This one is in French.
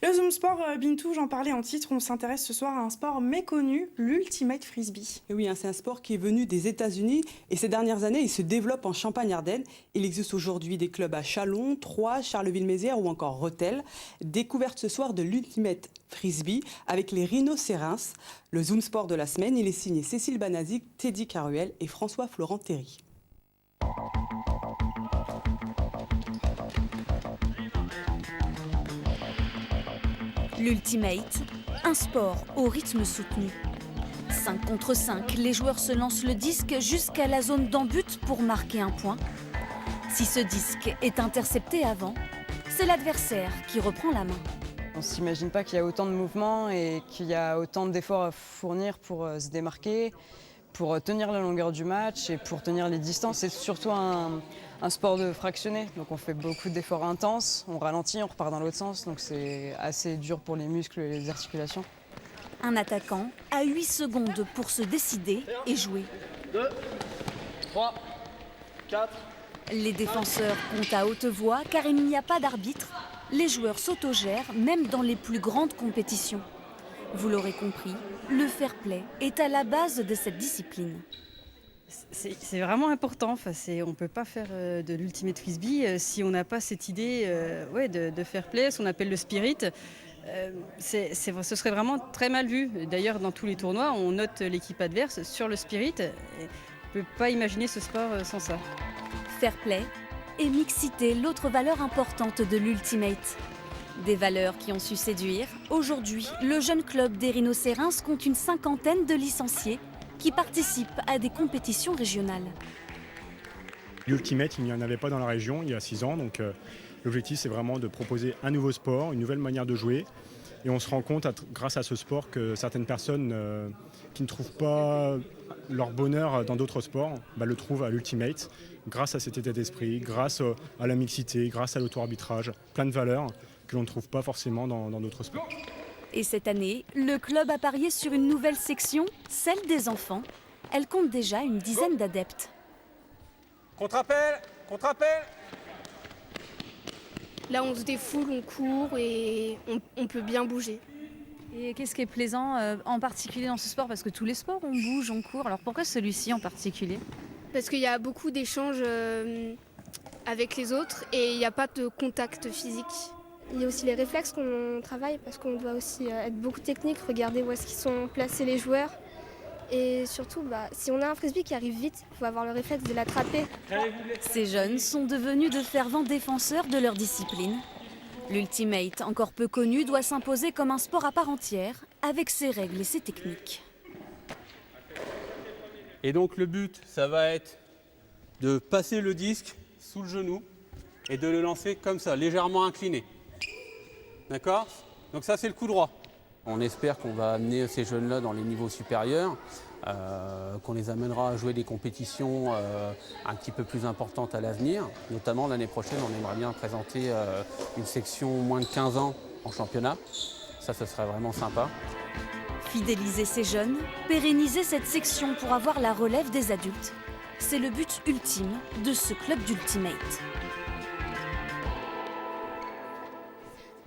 Le Zoom Sport, Bintou, j'en parlais en titre, on s'intéresse ce soir à un sport méconnu, l'Ultimate Frisbee. Et oui, c'est un sport qui est venu des États-Unis et ces dernières années, il se développe en Champagne-Ardenne. Il existe aujourd'hui des clubs à Châlons, Troyes, Charleville-Mézières ou encore Rethel. Découverte ce soir de l'Ultimate Frisbee avec les rhinocéros. Le Zoom Sport de la semaine, il est signé Cécile Banazic, Teddy Caruel et François-Florent Théry. L'Ultimate, un sport au rythme soutenu. 5 contre 5, les joueurs se lancent le disque jusqu'à la zone d'en-but pour marquer un point. Si ce disque est intercepté avant, c'est l'adversaire qui reprend la main. On ne s'imagine pas qu'il y a autant de mouvements et qu'il y a autant d'efforts à fournir pour se démarquer, pour tenir la longueur du match et pour tenir les distances. C'est surtout un sport de fractionné, donc on fait beaucoup d'efforts intenses, on ralentit, on repart dans l'autre sens, donc c'est assez dur pour les muscles et les articulations. Un attaquant a 8 secondes pour se décider et jouer. 2, 3, 4. Les défenseurs comptent à haute voix car il n'y a pas d'arbitre. Les joueurs s'autogèrent même dans les plus grandes compétitions. Vous l'aurez compris, le fair play est à la base de cette discipline. C'est vraiment important. Enfin, on ne peut pas faire de l'Ultimate Frisbee si on n'a pas cette idée de fair play, ce qu'on appelle le spirit. Ce serait vraiment très mal vu. D'ailleurs, dans tous les tournois, on note l'équipe adverse sur le spirit. On ne peut pas imaginer ce sport sans ça. Fair play et mixité, l'autre valeur importante de l'Ultimate. Des valeurs qui ont su séduire. Aujourd'hui, le jeune club des rhinocéros compte une 50aine de licenciés qui participent à des compétitions régionales. L'Ultimate, il n'y en avait pas dans la région il y a 6 ans, donc l'objectif c'est vraiment de proposer un nouveau sport, une nouvelle manière de jouer. Et on se rend compte, grâce à ce sport, que certaines personnes qui ne trouvent pas leur bonheur dans d'autres sports le trouvent à l'Ultimate, grâce à cet état d'esprit, grâce à la mixité, grâce à l'auto-arbitrage, plein de valeurs que l'on ne trouve pas forcément dans d'autres sports. Et cette année, le club a parié sur une nouvelle section, celle des enfants. Elle compte déjà une dizaine d'adeptes. Contre-appel, contre-appel. Là, on se défoule, on court et on peut bien bouger. Et qu'est-ce qui est plaisant en particulier dans ce sport? Parce que tous les sports, on bouge, on court. Alors pourquoi celui-ci en particulier? Parce qu'il y a beaucoup d'échanges avec les autres et il n'y a pas de contact physique. Il y a aussi les réflexes qu'on travaille parce qu'on doit aussi être beaucoup technique, regarder où est-ce qu'ils sont placés les joueurs. Et surtout, si on a un frisbee qui arrive vite, il faut avoir le réflexe de l'attraper. Ces jeunes sont devenus de fervents défenseurs de leur discipline. L'Ultimate, encore peu connu, doit s'imposer comme un sport à part entière, avec ses règles et ses techniques. Et donc le but, ça va être de passer le disque sous le genou et de le lancer comme ça, légèrement incliné. D'accord? Donc ça, c'est le coup droit. On espère qu'on va amener ces jeunes-là dans les niveaux supérieurs, qu'on les amènera à jouer des compétitions un petit peu plus importantes à l'avenir. Notamment l'année prochaine, on aimerait bien présenter une section moins de 15 ans en championnat. Ça, ce serait vraiment sympa. Fidéliser ces jeunes, pérenniser cette section pour avoir la relève des adultes, c'est le but ultime de ce club d'Ultimate.